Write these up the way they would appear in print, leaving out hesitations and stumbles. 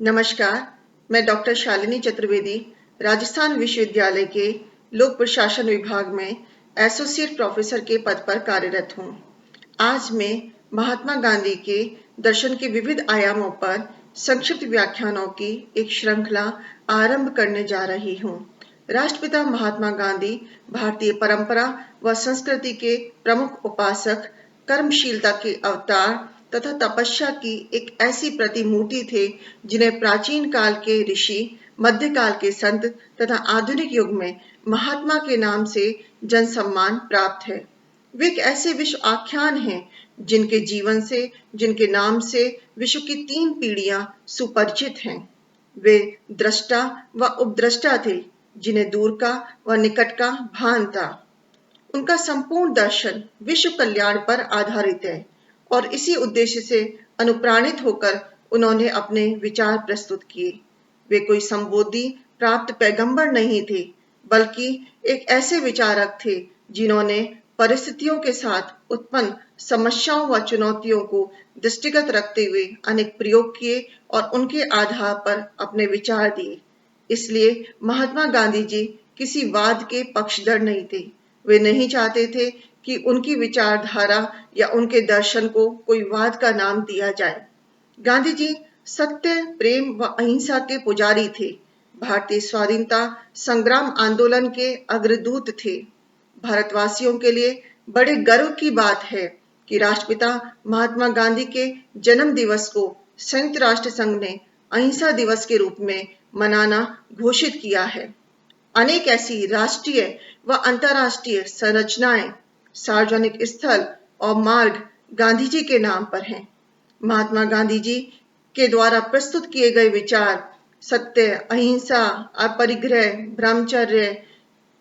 नमस्कार, मैं डॉक्टर शालिनी चतुर्वेदी राजस्थान विश्वविद्यालय के लोक प्रशासन विभाग में एसोसिएट प्रोफेसर के पद पर कार्यरत हूँ। आज मैं महात्मा गांधी के दर्शन के विविध आयामों पर संक्षिप्त व्याख्यानों की एक श्रृंखला आरंभ करने जा रही हूँ। राष्ट्रपिता महात्मा गांधी भारतीय परंपरा व संस्कृति के प्रमुख उपासक, कर्मशीलता के अवतार तथा तपस्या की एक ऐसी प्रतिमूर्ति थे जिन्हें प्राचीन काल के ऋषि, मध्यकाल के संत तथा आधुनिक युग में महात्मा के नाम से जन सम्मान प्राप्त है। वे एक ऐसे विश्व आख्यान हैं जिनके जीवन से, जिनके नाम से विश्व की 3 पीढ़ियां सुपरिचित हैं। वे दृष्टा व उपद्रष्टा थे, जिन्हें दूर का व निकट का भान था। उनका संपूर्ण दर्शन विश्व कल्याण पर आधारित है और इसी उद्देश्य से अनुप्राणित होकर उन्होंने अपने विचार प्रस्तुत किए। वे कोई संबोधि प्राप्त पैगंबर नहीं थे, बल्कि एक ऐसे विचारक थे जिन्होंने परिस्थितियों के साथ उत्पन्न समस्याओं व चुनौतियों को दृष्टिगत रखते हुए अनेक प्रयोग किए और उनके आधार पर अपने विचार दिए। इसलिए महात्मा गांधी जी किसी वाद के पक्षधर नहीं थे। वे नहीं चाहते थे कि उनकी विचारधारा या उनके दर्शन को कोई वाद का नाम दिया जाए। गांधी जी सत्य, प्रेम व अहिंसा के पुजारी थे। भारतीय स्वाधीनता संग्राम आंदोलन के अग्रदूत थे। भारतवासियों के लिए बड़े गर्व की बात है कि राष्ट्रपिता महात्मा गांधी के जन्म दिवस को संयुक्त राष्ट्र संघ ने अहिंसा दिवस के रूप में मनाना घोषित किया है। अनेक ऐसी राष्ट्रीय व अंतर्राष्ट्रीय संरचनाएं, सार्वजनिक स्थल और मार्ग गांधी जी के नाम पर हैं। महात्मा गांधी जी के द्वारा प्रस्तुत किए गए विचार सत्य, अहिंसा, अपरिग्रह, ब्रह्मचर्य,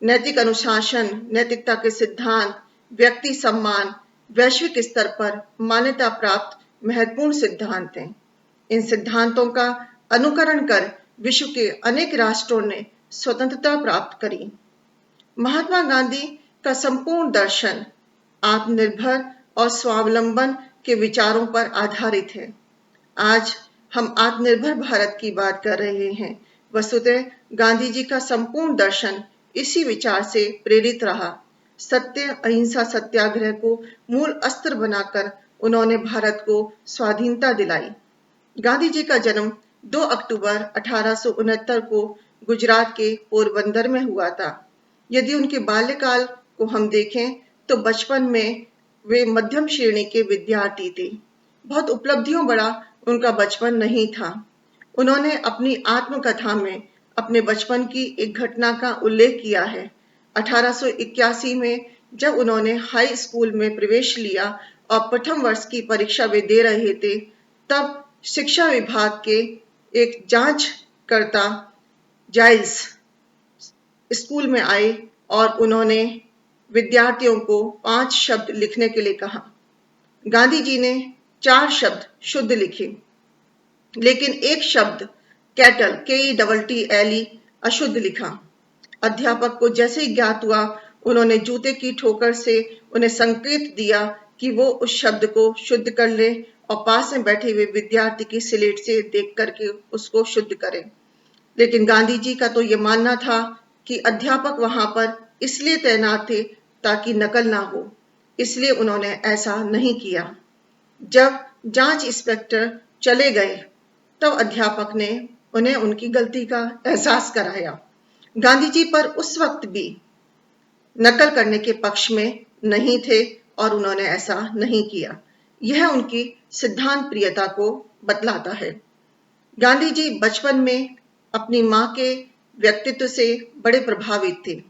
नैतिक अनुशासन, नैतिकता के सिद्धांत, व्यक्ति सम्मान वैश्विक स्तर पर मान्यता प्राप्त महत्वपूर्ण सिद्धांत हैं। इन सिद्धांतों का अनुकरण कर विश्व के अनेक राष्ट्रों ने स्वतंत्रता प्राप्त करी। महात्मा गांधी का संपूर्ण दर्शन आत्मनिर्भर और स्वावलंबन के विचारों पर आधारित है। आज हम आत्मनिर्भर भारत की बात कर रहे हैं। वस्तुतः गांधी जी का संपूर्ण दर्शन इसी विचार से प्रेरित रहा। सत्य, अहिंसा, सत्याग्रह को मूल अस्त्र बनाकर उन्होंने भारत को स्वाधीनता दिलाई। गांधी जी का जन्म 2 अक्टूबर 1869 को गुजरात के पोरबंदर में हुआ था। यदि उनके बाल्यकाल को हम देखें तो बचपन में वे मध्यम श्रेणी के विद्यार्थी थे। बहुत उपलब्धियों बड़ा उनका बचपन नहीं था। उन्होंने अपनी आत्मकथा में अपने बचपन की एक घटना का उल्लेख किया है। 1881 में जब उन्होंने हाई स्कूल में प्रवेश लिया और प्रथम वर्ष की परीक्षा वे दे रहे थे, तब शिक्षा विभाग के एक जांचकर्ता जाइल्स स्कूल में आए और उन्होंने विद्यार्थियों को 5 शब्द लिखने के लिए कहा। गांधी जी ने 4 शब्द शुद्ध लिखे, लेकिन एक शब्द कैटल KETTLE अशुद्ध लिखा। अध्यापक को जैसे ही ज्ञात हुआ, उन्होंने जूते की ठोकर से उन्हें संकेत दिया कि वो उस शब्द को शुद्ध कर ले और पास में बैठे हुए विद्यार्थी की स्लेट से देख करके उसको शुद्ध करें। लेकिन गांधी जी का तो ये मानना था कि अध्यापक वहां पर इसलिए तैनात थे ताकि नकल ना हो, इसलिए उन्होंने ऐसा नहीं किया। जब जांच इंस्पेक्टर चले गए, तब अध्यापक ने उन्हें उनकी गलती का एहसास कराया। गांधी जी पर उस वक्त भी नकल करने के पक्ष में नहीं थे और उन्होंने ऐसा नहीं किया। यह उनकी सिद्धांत प्रियता को बतलाता है। गांधी जी बचपन में अपनी मां के व्यक्तित्व से बड़े प्रभावित थे।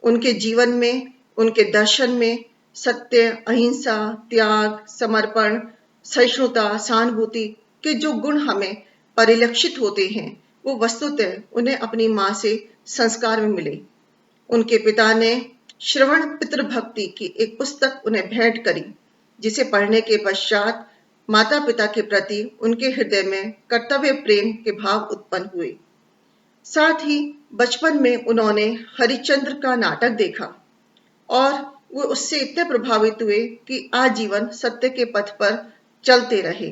उनके जीवन में, उनके दर्शन में सत्य, अहिंसा, त्याग, समर्पण, सहिष्णुता, सहानुभूति के जो गुण हमें परिलक्षित होते हैं, वो वस्तुतः उन्हें अपनी मां से संस्कार में मिले। उनके पिता ने श्रवण पितृभक्ति की एक पुस्तक उन्हें भेंट करी, जिसे पढ़ने के पश्चात माता पिता के प्रति उनके हृदय में कर्तव्य प्रेम के भाव उत्पन्न हुए। साथ ही बचपन में उन्होंने हरिश्चंद्र का नाटक देखा और वो उससे इतने प्रभावित हुए कि आजीवन सत्य के पथ पर चलते रहे।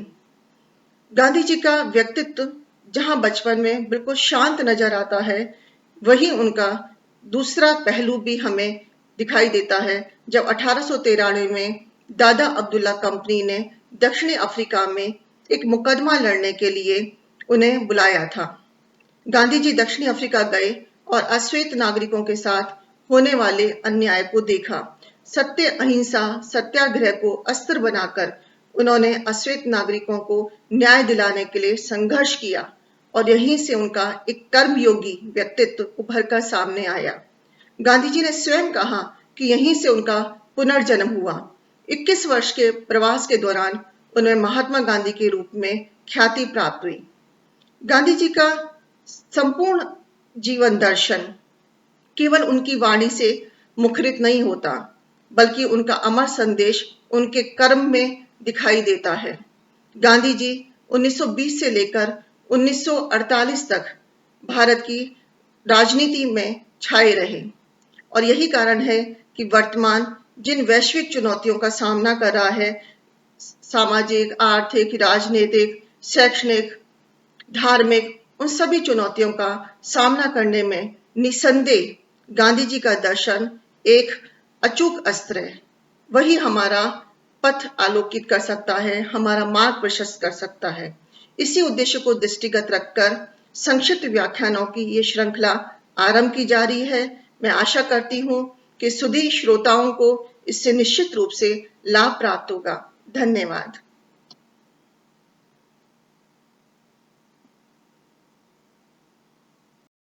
गांधी जी का व्यक्तित्व जहां बचपन में बिल्कुल शांत नजर आता है, वहीं उनका दूसरा पहलू भी हमें दिखाई देता है जब 1893 में दादा अब्दुल्ला कंपनी ने दक्षिणी अफ्रीका में एक मुकदमा लड़ने के लिए उन्हें बुलाया था। गांधी जी दक्षिणी अफ्रीका गए और अश्वेत नागरिकों के साथ होने वाले अन्याय को देखा। सत्य अहिंसा सत्याग्रह को अस्त्र बनाकर उन्होंने अश्वेत नागरिकों को न्याय दिलाने के लिए संघर्ष किया और यहीं से उनका एक कर्मयोगी व्यक्तित्व उभर कर सामने आया। गांधी जी ने स्वयं कहा कि यहीं से उनका पुनर्जन्म हुआ। 21 वर्ष के प्रवास के दौरान उन्हें महात्मा गांधी के रूप में ख्याति प्राप्त हुई। गांधी जी का संपूर्ण जीवन दर्शन केवल उनकी वाणी से मुखरित नहीं होता, बल्कि उनका अमर संदेश उनके कर्म में दिखाई देता है। गांधी जी 1920 से लेकर 1948 तक भारत की राजनीति में छाए रहे और यही कारण है कि वर्तमान जिन वैश्विक चुनौतियों का सामना कर रहा है, सामाजिक, आर्थिक, राजनीतिक, शैक्षणिक, धार्मिक, उन सभी चुनौतियों का सामना करने में निसंदेह गांधी जी का दर्शन एक अचूक अस्त्र है। वही हमारा पथ आलोकित कर सकता है, हमारा मार्ग प्रशस्त कर सकता है। इसी उद्देश्य को दृष्टिगत रखकर संक्षिप्त व्याख्यानों की ये श्रृंखला आरंभ की जा रही है। मैं आशा करती हूँ कि सुधी श्रोताओं को इससे निश्चित रूप से लाभ प्राप्त होगा। धन्यवाद।